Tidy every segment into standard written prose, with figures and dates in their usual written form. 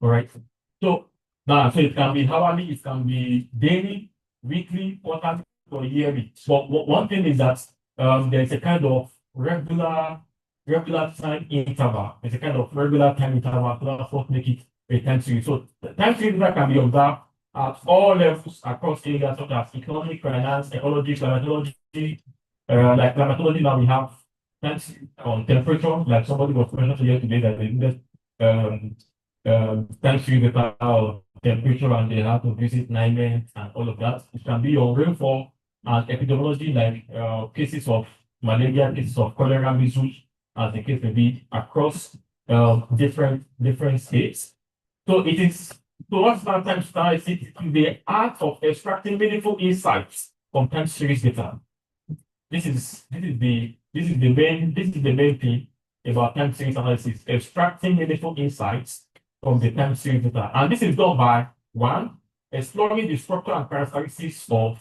All right. So now, so it can be hourly, it can be daily, weekly, quarterly, or yearly. So one thing is that there's a kind of regular time interval. There's a kind of regular time interval. So that's what make it a time series. So the time series that can be observed at all levels across areas such as economic, finance, ecology, climatology. Like climatology, now we have time series on temperature. Like somebody was mentioned here today that they needed um, time series data of temperature and they have to visit 9 months and all of that. It can be on rainfall and epidemiology, like cases of malaria, cases of cholera, measles, as the case may be, across different states. So it is, so what's time studies? It is the art of extracting meaningful insights from time series data. This is the main thing about time series analysis, extracting meaningful insights from the time series data. And this is done by one, exploring the structure and characteristics of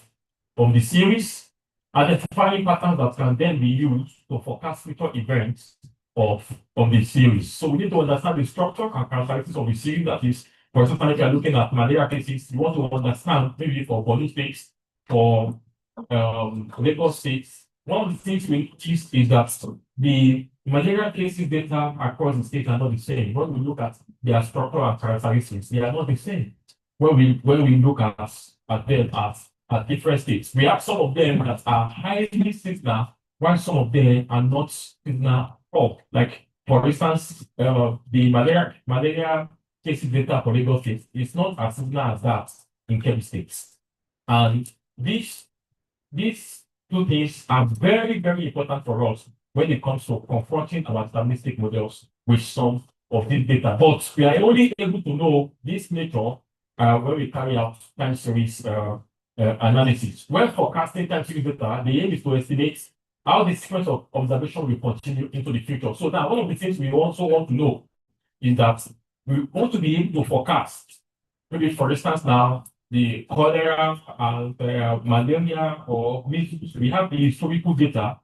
the series, identifying patterns that can then be used to forecast future events of the series. So we need to understand the structure and characteristics of the series. That is, for example, if you're looking at malaria cases, you want to understand maybe for body states, for Lagos State, one of the things we noticed is that the malaria cases data across the state are not the same. When we look at their structure and characteristics, they are not the same. When we look at them at different states, we have some of them that are highly seasonal, while some of them are not seasonal at all. Like for instance, the malaria cases data for Lagos State is not as seasonal as that in Kebbi State. And these two things are very, very important for us when it comes to confronting our statistical models with some of this data. But we are only able to know this nature when we carry out time series analysis. When forecasting time series data, the aim is to estimate how the sequence of observation will continue into the future. So now one of the things we also want to know is that we want to be able to forecast. Maybe for instance now, the cholera and malaria or measles, we have the historical data.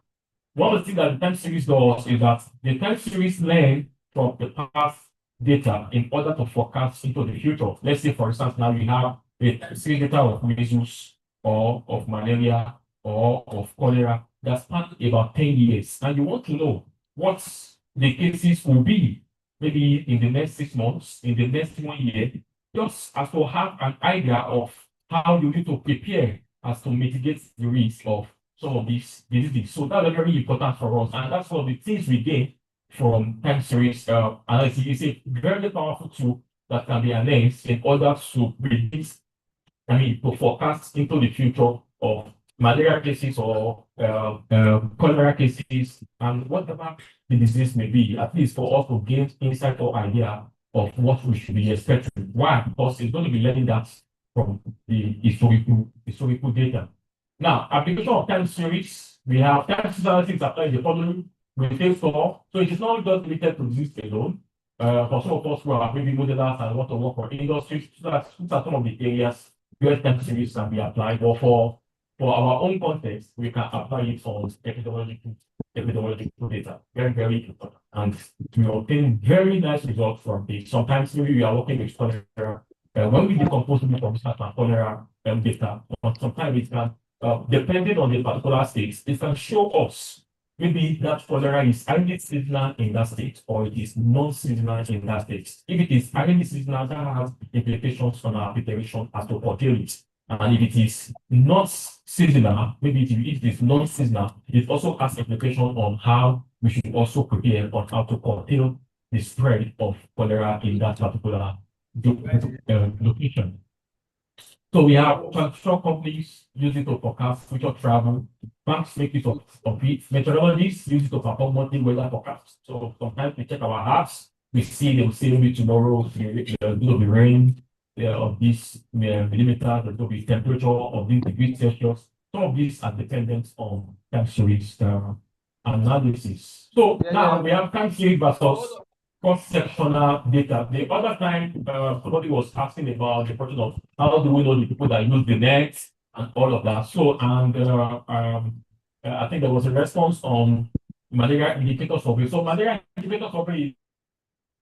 One of the things that the time series does is that the time series learn from the past data in order to forecast into the future. Let's say, for instance, now we have a time series data of measles or of malaria or of cholera that span about 10 years. And you want to know what the cases will be maybe in the next 6 months, in the next 1 year, just as to have an idea of how you need to prepare as to mitigate the risk of some of these diseases. So that's very important for us. And that's one of the things we gain from time series analysis. It's a very powerful tool that can be harnessed in order to predict, to forecast into the future of malaria cases or cholera cases and whatever the disease may be, at least for us to gain insight or idea of what we should be expecting. Why? Because it's going to be learning that from the historical data. Now, application of time series, we have time series analysis applied the following retail store. So it is not just limited to disease alone. For some of us who are maybe modelers and want to work for industries, so these are some of the areas where time series can be applied. But for our own context, we can apply it on epidemiological data. Very, very important. And we obtain very nice results from it. Sometimes maybe we are working with cholera. When we decompose the information and cholera data, sometimes it can, depending on the particular state, it can show us maybe that cholera is highly seasonal in that state or it is non-seasonal in that state. If it is highly seasonal, that has implications on our preparation as to curtail it. And if it is not seasonal, maybe if it is non-seasonal, it also has implication on how we should also prepare on how to curtail the spread of cholera in that particular location. So we have transport companies use it to forecast future travel. Banks make use of it. Meteorologists use it to perform monthly weather forecasts. So sometimes we check our apps, we see they will say maybe tomorrow there's going to be rain of this millimeter, there's going to be temperature of this degree Celsius. Some of these are dependent on time series analysis. So now we have time series versus cross-sectional data. The other time, somebody was asking about the question of how do we know the people that use the net and all of that. So, and I think there was a response on malaria indicator survey. So, malaria indicator survey,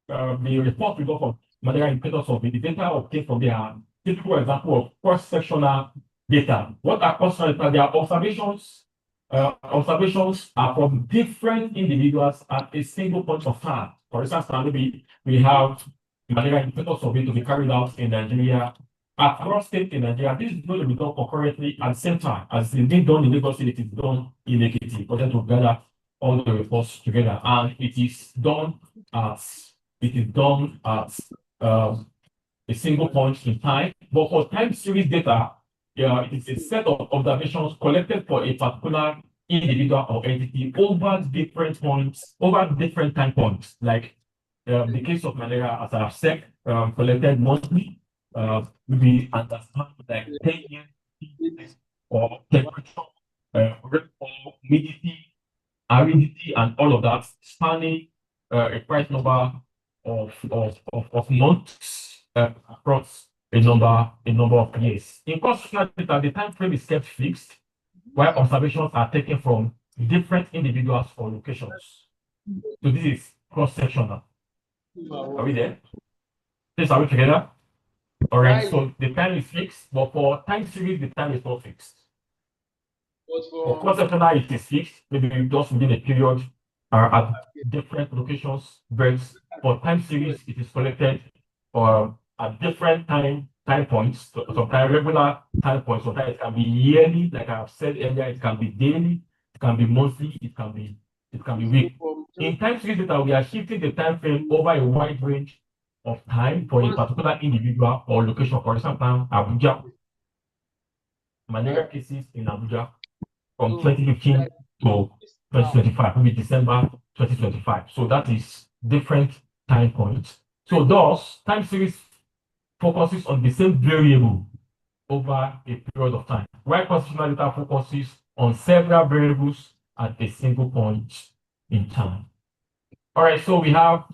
the report we got from malaria indicator survey, the data obtained from there are typical example of cross-sectional data. What are cross-sectional data? They are observations. Observations are from different individuals at a single point of time. For instance, maybe we have malaria indicator survey to be carried out in Nigeria, across states in Nigeria. This is going to be done concurrently at the same time as it's being done in Lagos State. It is done in Ekiti, for them to gather all the reports together, and it is done at a single point in time. But for time series data, it is a set of observations collected for a particular individual or entity over different points, over different time points. Like the case of malaria, as I have said, collected monthly. We understand like 10 years or temperature, rainfall, humidity, aridity, and all of that, spanning a quite number of months across a number of years. In constitutional data, the time frame is kept fixed, while observations are taken from different individuals or locations. So this is cross-sectional. Are we there? Please, are we together? All right. So the time is fixed, but for time series, the time is not fixed. For cross-sectional, it is fixed, maybe just within a period at different locations. But for time series, it is collected at different time points. So sometimes regular time points. Sometimes it can be yearly, like I have said earlier. It can be daily. It can be monthly. It can be weekly. In time series data, we are shifting the time frame over a wide range of time for a particular individual or location. For example, Abuja, malaria cases in Abuja from 2015 to 2025, maybe December 2025. So that is different time points. So thus, time series focuses on the same variable over a period of time, while cross-sectional data focuses on several variables at a single point in time. All right, so we have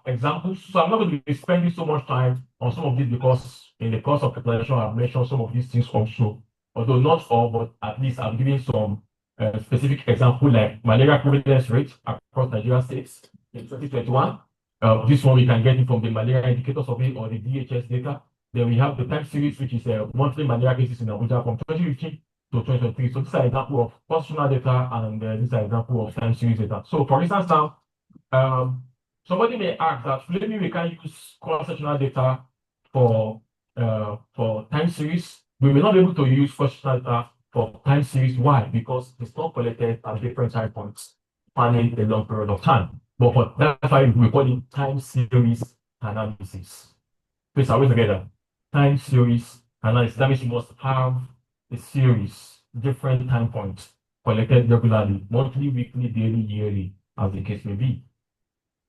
examples. So I'm not going to be spending so much time on some of these because in the course of preparation, I've mentioned some of these things also. Although not all, but at least I'm giving some specific example like malaria prevalence rate across Nigeria states in 2021. This one we can get it from the malaria indicator survey or the DHS data. Then we have the time series, which is monthly malaria cases in Abuja from 2015 to 2023. So this is an example of cross-sectional data, and this is an example of time series data. So for instance now, somebody may ask that maybe we can use cross-sectional data for time series. We may not be able to use cross-sectional data for time series. Why? Because it's not collected at different time points, spanning a long period of time. But that's why we call it time series analysis. Please, are we together? Time series analysis. That means you must have a series, different time points collected regularly, monthly, weekly, daily, yearly, as the case may be.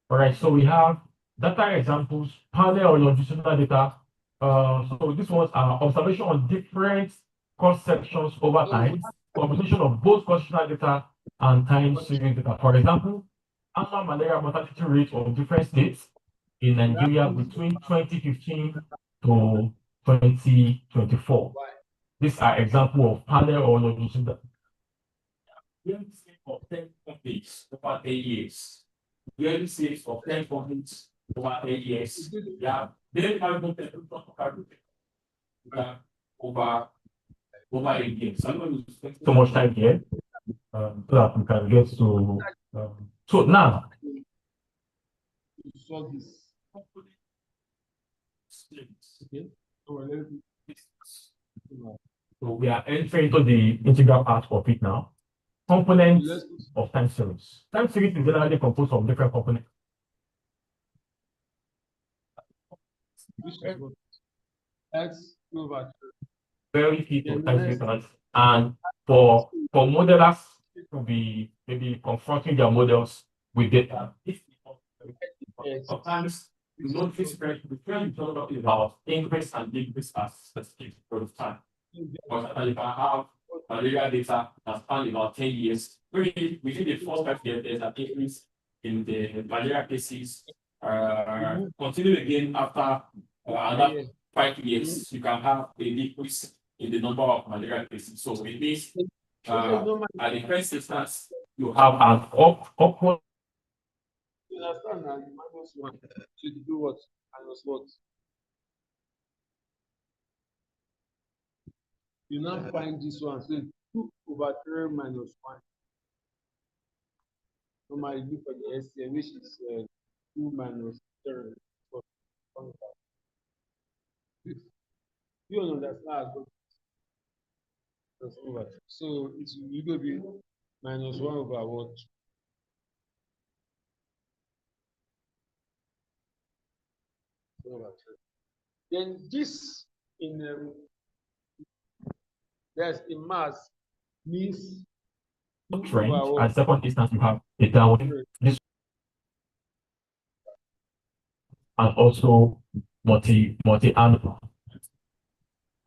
All right, so we have data examples, panel or longitudinal data. So this was observation on different cross sections over time, combination of both cross-sectional data and time series data. For example, annual malaria mortality rate of different states in Nigeria between 2015 to 2024. These are examples of panel or longitudinal of 10 companies over 8 years. Yearly sales of 10 companies over 8 years. Yeah, then over 8 years. So I'm going to spend so much time here so that we can get to. So now, so we are entering into the integral part of it now. Components of time series. Time series is generally composed of different components. Very key to time series analysis. And for modelers to be maybe confronting their models with data, sometimes you notice about increase and decrease as specific period of time. For example, you can have malaria data that span about 10 years. Maybe within the first 5 years, there's an increase in the malaria cases. Continue again after another 5 years, you can have a decrease in the number of malaria cases. So it means at the first instance, you have an upward. You understand now, the minus one. So you do what? minus what? You now find this one. So 2/3 minus 1. Normally look for the SCM, which is 2 minus 3. You understand? Over. So it will be minus 1 over what? Over 3. Then this in there's in mass means Trend. At second instance, you have a downward. This and also multi-annual.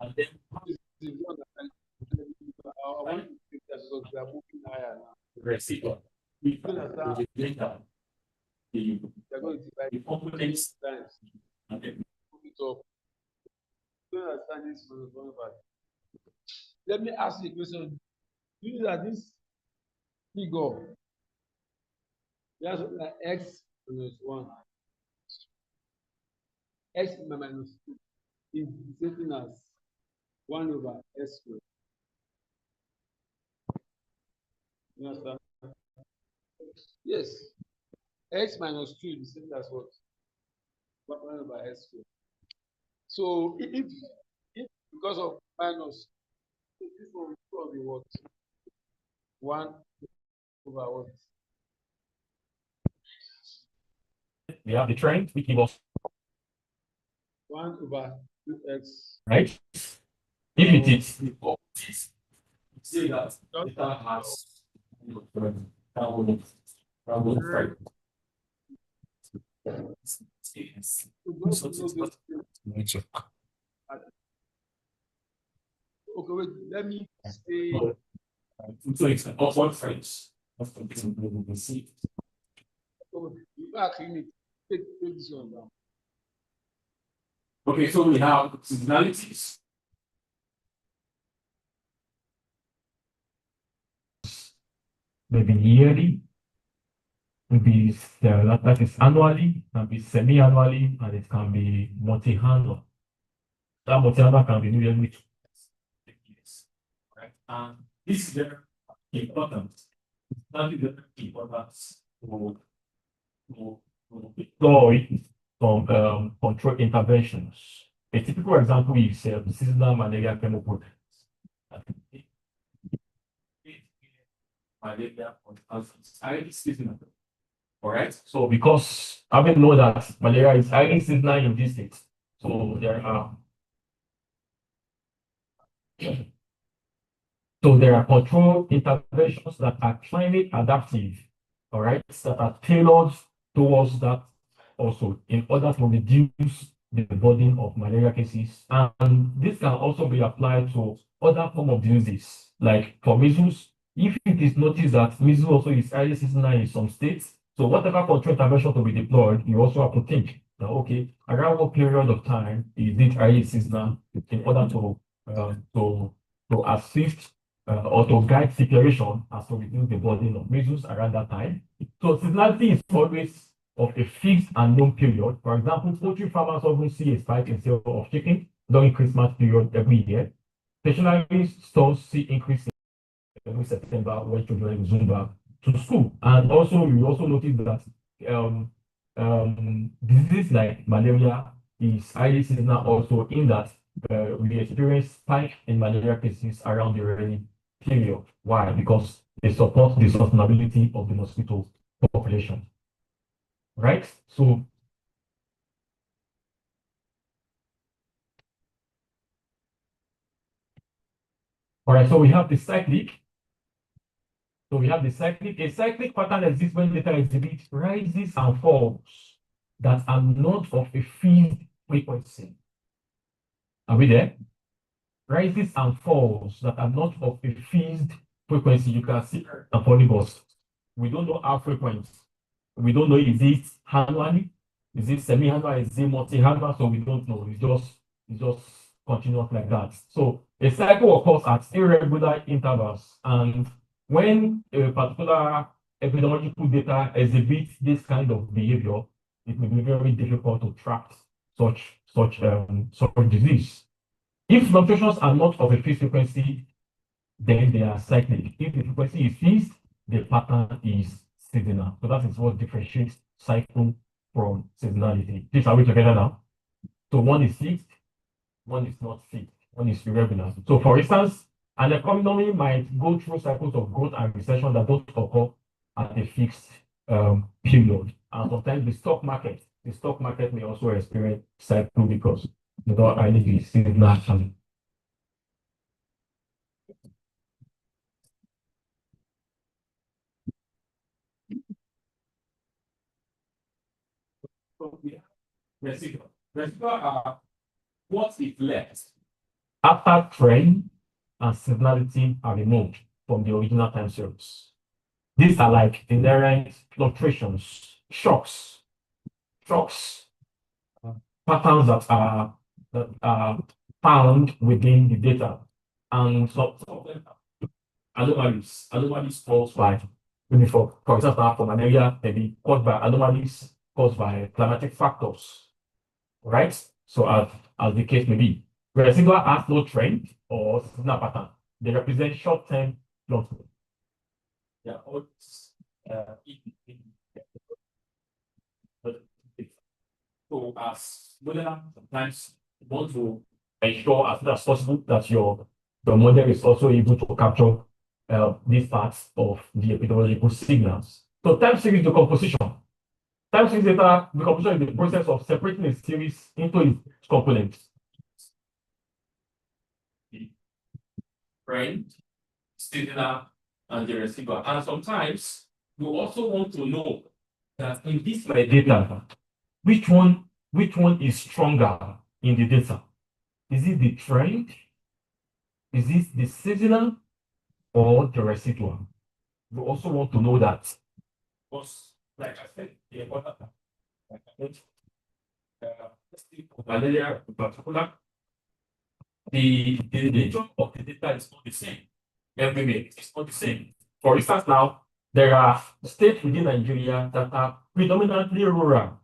And then I want to think that so we are moving higher now. receiver. You understand? Later, the They're going to divide the components times. and then Move it up. You understand this from the front part? Let me ask you a question. You know that this figure, that's like x minus 1. X minus 2 is the same thing as 1 over s squared. You understand? Yes. X minus 2 is the same as what? 1 over s squared. So if because of minus, this one will be what? 1 over what? we have the trend, which gives us 1 over 2x. right. If it is, say that data has downward right. Okay, wait, let me say. So it's also friends. You actually take this one down. Okay, so we have seasonalities. Maybe yearly, maybe that is annually, can be semi-annually, and it can be multi-annual. That multi-annual can be new every 2 years. Right? And this is very important. It's very, very important to deploy some control interventions. A typical example is seasonal malaria chemical. Malaria is highly seasonal. All right. So because having know that malaria is highly seasonal in this state, so there are control interventions that are climate adaptive, all right, that are tailored towards that also in order to reduce the burden of malaria cases. And this can also be applied to other form of diseases, like for measles. If it is noticed that measles also is highly seasonal in some states, so whatever control intervention to be deployed, you also have to think that, okay, around what period of time is it highly seasonal in order to assist or to guide separation as to reduce the burden of measles around that time. So seasonality is always of a fixed and known period. For example, poultry farmers often see a spike in sale of chicken during Christmas period every year. Stationary stores see increase in September when children resume back to school. And also, you also notice that diseases like malaria is highly seasonal also in that we experience spike in malaria cases around the rainy period. Why? Because they support the sustainability of the mosquito population. Right? So all right, so we have the cyclic. So we have the cyclic. A cyclic pattern exists when data exhibit rises and falls that are not of a fixed frequency. Are we there? Rises and falls that are not of a fixed frequency. You can see a polygons. We don't know how frequent. We don't know, is it annually? Is it semi-annual? Is it multi-annual? So we don't know. It's just continuous like that. So a cycle occurs at irregular intervals, and when a particular epidemiological data exhibits this kind of behavior, it may be very difficult to track such disease. If fluctuations are not of a fixed frequency, then they are cyclic. If the frequency is fixed, the pattern is seasonal. So that is what differentiates cycle from seasonality. These are we together now? So one is fixed, one is not fixed, one is irregular. So for instance, an economy might go through cycles of growth and recession that don't occur at a fixed period. And sometimes the stock market may also experience cycle because the not highly seasonal. So we have residual. Residual are what is left after trend and seasonality are removed from the original time series. These are like inherent fluctuations, shocks, patterns that are found within the data, and some of them are anomalies caused by, maybe for example, for malaria, maybe caused by anomalies caused by climatic factors, right? So as the case may be, residual has no trend or seasonal pattern. They represent short-term fluctuations. Yeah, so as modeler, sometimes you want to ensure as much as possible that your model is also able to capture these parts of the epidemiological signals. So time series decomposition. Time series data decomposition is the process of separating a series into its components. The trend, seasonal, and the residual. And sometimes you also want to know that in this data, which one is stronger in the data? Is it the trend? Is it the seasonal or the residual? You also want to know that. Because, like I said, the important malaria in particular, the nature of the data is not the same. Everywhere it's not the same. For instance, now there are states within Nigeria that are predominantly rural.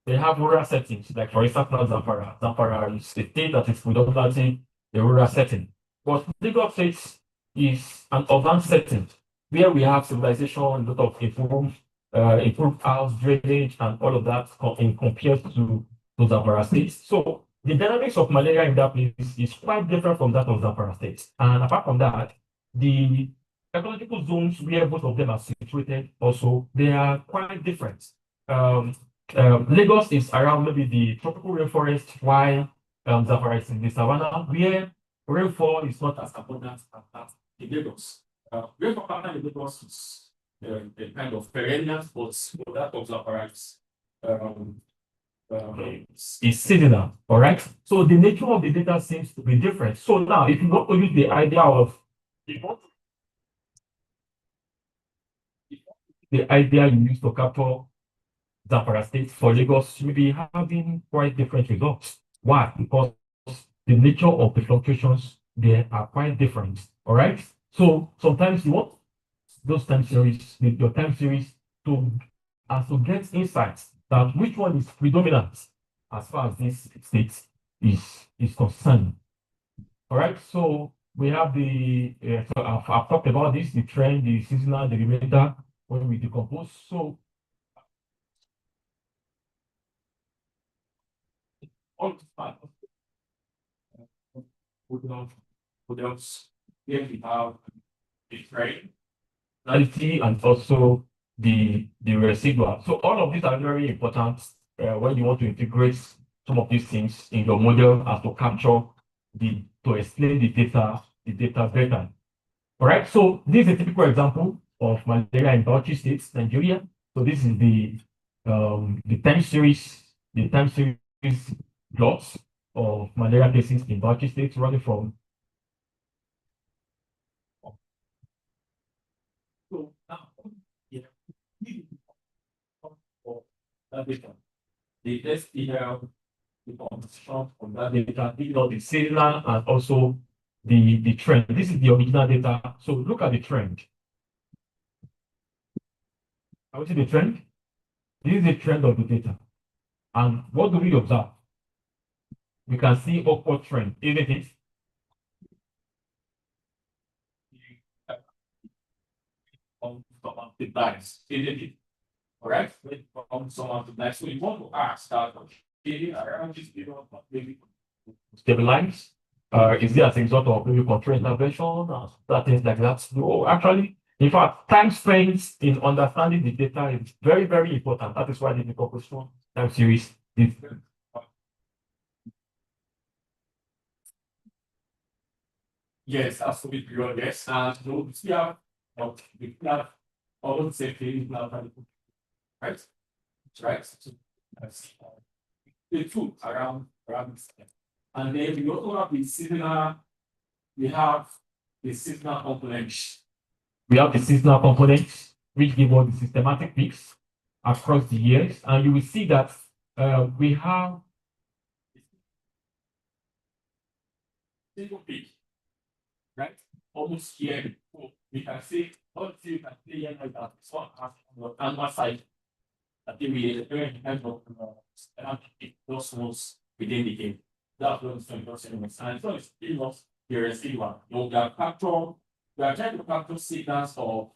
They have rural settings, like for instance, now Zamfara. Zamfara is a state that is predominantly a rural setting. But Lagos State is an urban setting where we have civilization, a lot of improved house drainage, and all of that in compared to Zamfara State. So the dynamics of malaria in that place is quite different from that of Zamfara State. And apart from that, the ecological zones where both of them are situated also, they are quite different. Lagos is around maybe the tropical rainforest, while Zamfara is in the savannah, where rainfall is not as abundant as in Lagos. Rainfall pattern in Lagos is a kind of perennial, but that of Zamfara is seasonal. All right. So the nature of the data seems to be different. So now, if you want to use the idea of the idea you use to capture Zamfara State for Lagos, you may be having quite different results. Why? Because the nature of the fluctuations there are quite different. All right. So sometimes you want those time series, your time series, to get insights that which one is predominant as far as this state is concerned. All right. So we have so I've talked about this, the trend, the seasonal, the remainder when we decompose. So all this part would else here we have the trend, analysis, and also the residual. So all of these are very important when you want to integrate some of these things in your model as to capture to explain the data better. All right. So this is a typical example of malaria in Bauchi State, Nigeria. So this is the time series plots of malaria cases in Bauchi State running from. So now, yeah, that data. The SPL, the composition from that data, the seasonal and also the trend. This is the original data. So look at the trend. Are we see the trend? This is the trend of the data. And what do we observe? We can see upward trend, isn't it? From someone to dies, isn't it? All right, from someone to die. So you want to ask that, okay, around this period, maybe stabilize? Is there as a result of maybe control intervention or things like that? No, actually, in fact, time spent in understanding the data is very, very important. That is why the decomposition time series is. Yes, absolutely. Yes, and we have all the same things now, right? Right. So that's the two around this time. And then we also have the seasonal. We have the seasonal components. We have the seasonal components, which give us the systematic peaks across the years, and you will see that we have single peak, right? Almost here. So we can see, let's see, you can see here like that. This one has on one side. I think we kind of those ones within the game. That's what it's doing. And so it's pretty much the receiver. You can capture, we are trying to capture signals of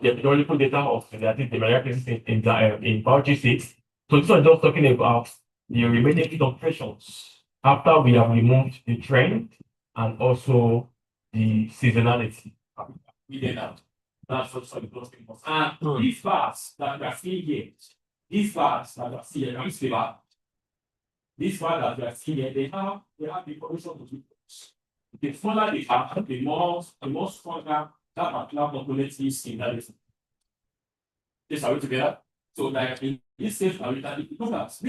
the epidemiological data of I think the malaria cases in biology states. So this one is just talking about the remaining fluctuations after we have removed the trend and also the seasonality. We did that. That's also the close thing. And these bars that we are seeing here, these bars that we are seeing here, these bars that we are seeing here, they have the information to do. The smaller they are, the more stronger that particular component is in that. This are we together? So like in this case, look at which one has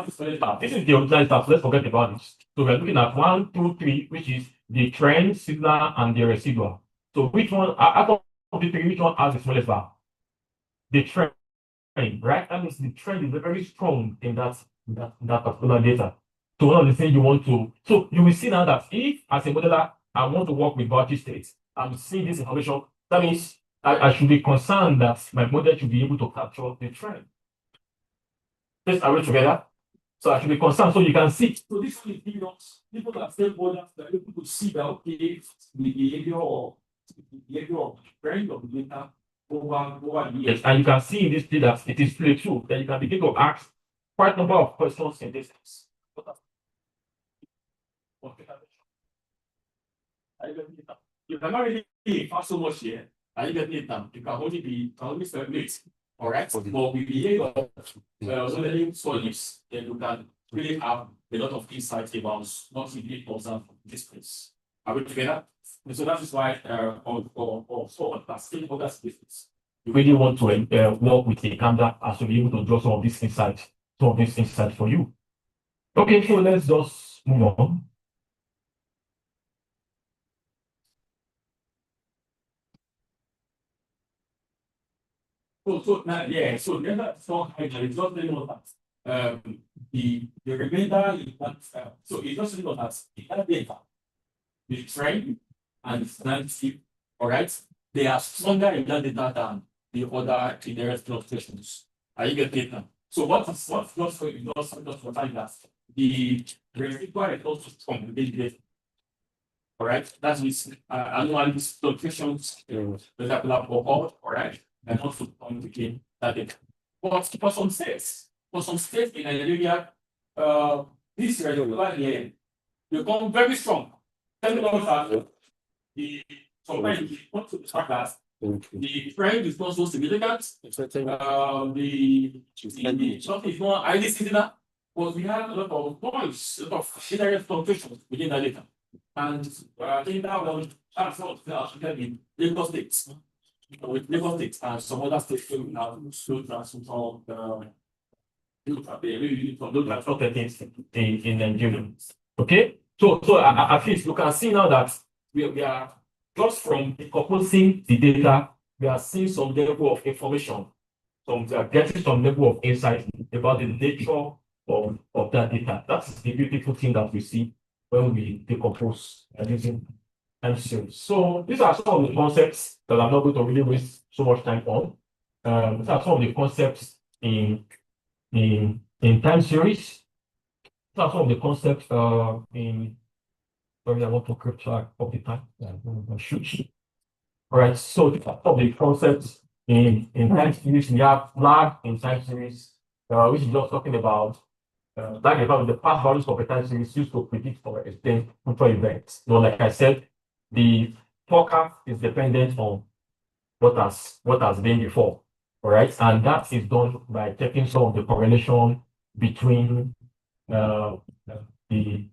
the solid bar. This is the original stuff. Let's forget about this. So we're looking at 1, 2, 3, which is the trend, signal, and the residual. So which one out of the three, which one has the smallest bar? The trend, right? That means the trend is very strong in that particular data. So one of the things you want to, so you will see now that if as a modeler, I want to work with boundary states, I'm seeing this information, that means I should be concerned that my model should be able to capture the trend. Let's arrange together. So I should be concerned. So you can see. So this is people that stakeholders that are able to see that okay, the behavior of trend of the data over the years. And you can see in this data that it is play true. Then you can begin to ask quite a number of questions in this. You cannot really pass so much here. I get it done. You can only speculate. All right. But with behavior, modeling solids, then you can really have a lot of insights about what you need to observe from this place. Are we together? And so that is why for other spaces, you really want to work with a camera as to be able to draw some of these insights, for you. Okay, so let's just move on. So the other strong hydrogen is not really not that the remainder is that so it's just really not that the other data, the trend and the sensitive, all right, they are stronger in that data than the other inherent fluctuations. Are you getting it now? So what's just for that the residual is also strong in the data. All right, that means annual fluctuations, particular cohort, all right, and also communicate that data. But for some states in Nigeria, this regular here become very strong. Tell me about that. The sometimes want to start that the trend is not so significant. The something is not highly similar, but we have a lot of noise, a lot of inherent fluctuations within the data. And I think that will transfer in Lagos State. With Lagos State and some other states will now slow transfer in Nigeria. Okay, so at least you can see now that we are just from decomposing the data, we are seeing some level of information. We are getting some level of insight about the nature of that data. That's the beautiful thing that we see when we decompose using time series. So these are some of the concepts that I'm not going to really waste so much time on. These are some of the concepts in in time series. That's some of the concepts in sorry, I want to keep track of the time. Shoot. All right, so some of the concepts in time series, we have lag in time series, which is just talking about lag about the past values of a time series used to predict or explain future events. So, like I said, the forecast is dependent on what has been before. All right, and that is done by checking some of the correlation between uh, the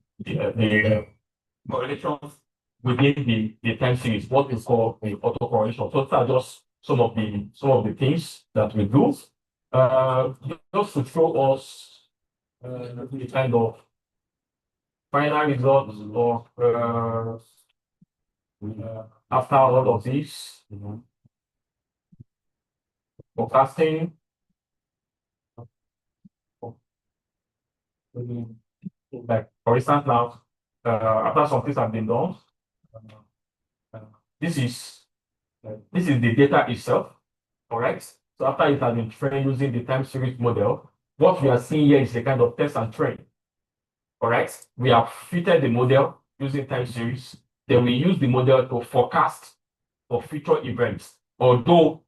correlations within the time series, what is called the autocorrelation. So these are just some of the things that we do. Just to show us the kind of final results of after all of this, forecasting. Like for instance now, after some things have been done, uh, this is the data itself, correct? So after it has been trained using the time series model, what we are seeing here is a kind of test and train, correct? We have fitted the model using time series. Then we use the model to forecast for future events, although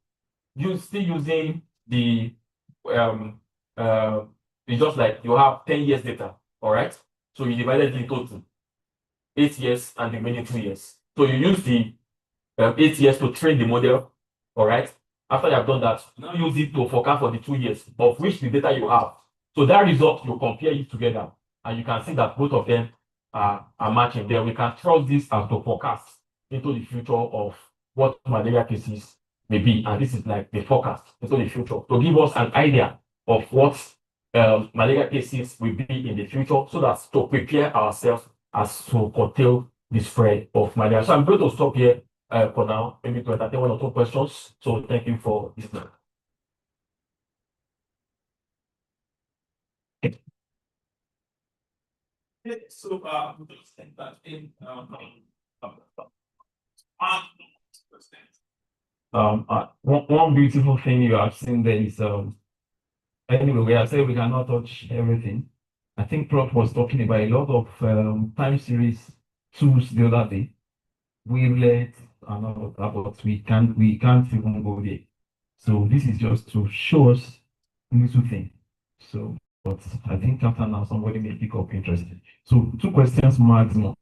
you still using the uh, it's just like you have 10 years data, all right? So you divided it into two, 8 years and the remaining 2 years. So you use the 8 years to train the model, all right? After you have done that, now use it to forecast for the 2 years of which the data you have. So that result, you compare it together, and you can see that both of them are matching. Then we can trust this as the forecast into the future of what malaria cases may be. And this is like the forecast into the future to give us an idea of what malaria cases will be in the future so that to prepare ourselves as to curtail the spread of malaria. So I'm going to stop here for now, maybe to entertain one or two questions. So thank you for listening. So just think that in one beautiful thing you have seen there is anyway, we have said we cannot touch everything. I think Prof was talking about a lot of time series tools the other day. Wavelet and all of that, but we can't even go there. So this is just to show us little thing. So, but I think after now somebody may pick up interest. So 2 questions maximum.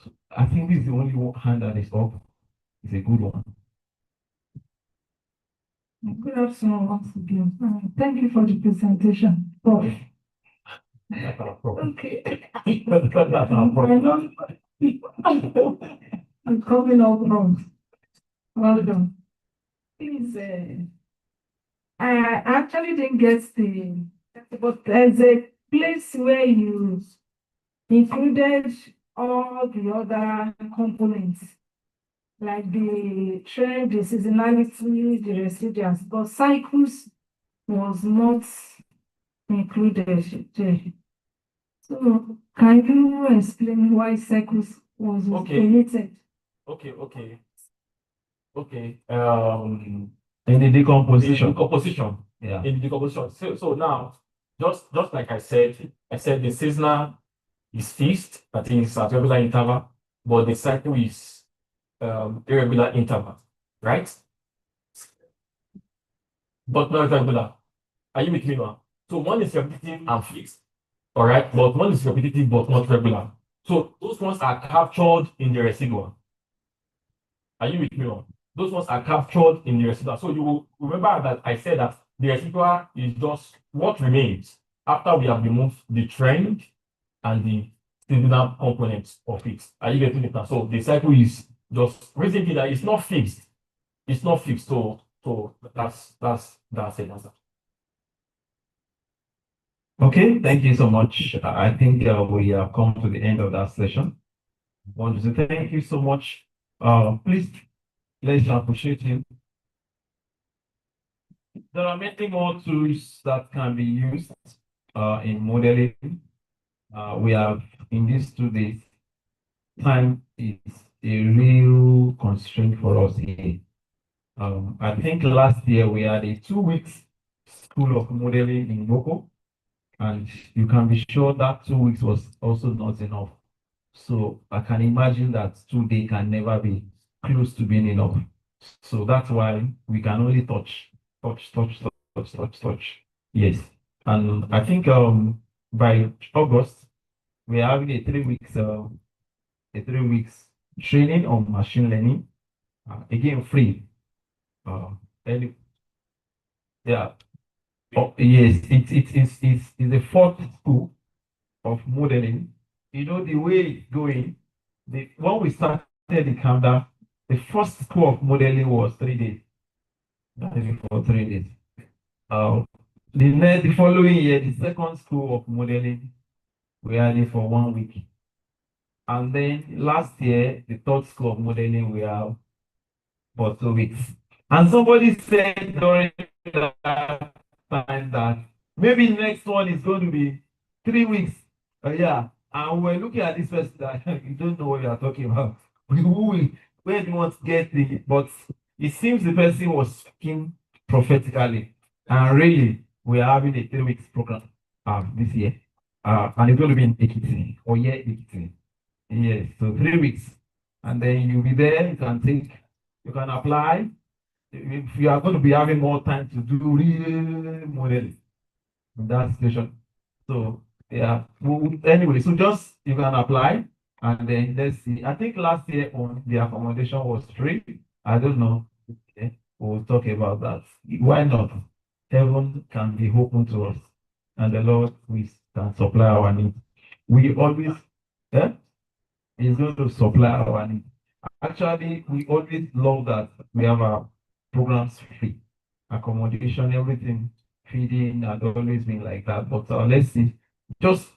So I think this is the only hand that is up. It's a good one. Good afternoon once again. Thank you for the presentation. Prof. That's our problem. Okay. That's our problem. I'm coming up wrong. Well done. Please, I actually didn't get but there's a place where you included all the other components, like the trend, the seasonality, the residuals, but cycles was not included there. So can you explain why cycles was omitted? Okay. In the decomposition. Yeah. In the decomposition. So now, just like I said the seasonal is fixed, that is at regular interval, but the cycle is irregular interval, right? But not regular. Are you with me now? So one is repetitive and fixed, all right? But one is repetitive but not regular. So those ones are captured in the residual. Are you with me now? Those ones are captured in the residual. So you will remember that I said that the residual is just what remains after we have removed the trend and the seasonal components of it. Are you getting it now? So the cycle is just reason that it's not fixed. It's not fixed. So that's it. Okay, thank you so much. I think we have come to the end of that session. I want to say thank you so much. Please, let's appreciate him. There are many more tools that can be used in modeling. We have in these 2 days, time is a real constraint for us here. I think last year we had a 2 weeks school of modeling in Boko. And you can be sure that 2 weeks was also not enough. So I can imagine that 2 days can never be close to being enough. So that's why we can only touch. Yes. And I think by August we're having a 3 weeks training on machine learning. Again, free. Uh, any, yeah. Oh, yes, it's the fourth school of modeling. You know, the way it's going, when we started the countdown, the first school of modeling was 3 days. That is for 3 days. Uh, the following year, the second school of modeling, we had it for 1 week. And then last year, the third school of modeling, we have for 2 weeks. And somebody said during that time that maybe next one is going to be 3 weeks. Yeah. And we're looking at this person that you don't know what you are talking about. Where do you want to get the, but it seems the person was speaking prophetically. And really, we are having a 3 weeks program this year. And it's going to be in Ekiti or yeah, Ekiti. Yes, so 3 weeks. And then you'll be there, you can apply. If you are going to be having more time to do real modeling in that situation. So yeah, anyway, so just you can apply and then let's see. I think last year on the accommodation was free. I don't know. Okay, we'll talk about that. Why not? Heaven can be open to us, and the Lord we can supply our needs. We always, yeah, He's going to supply our needs. Actually, we always love that we have our programs free, accommodation, everything, feeding, and always been like that. But let's see, just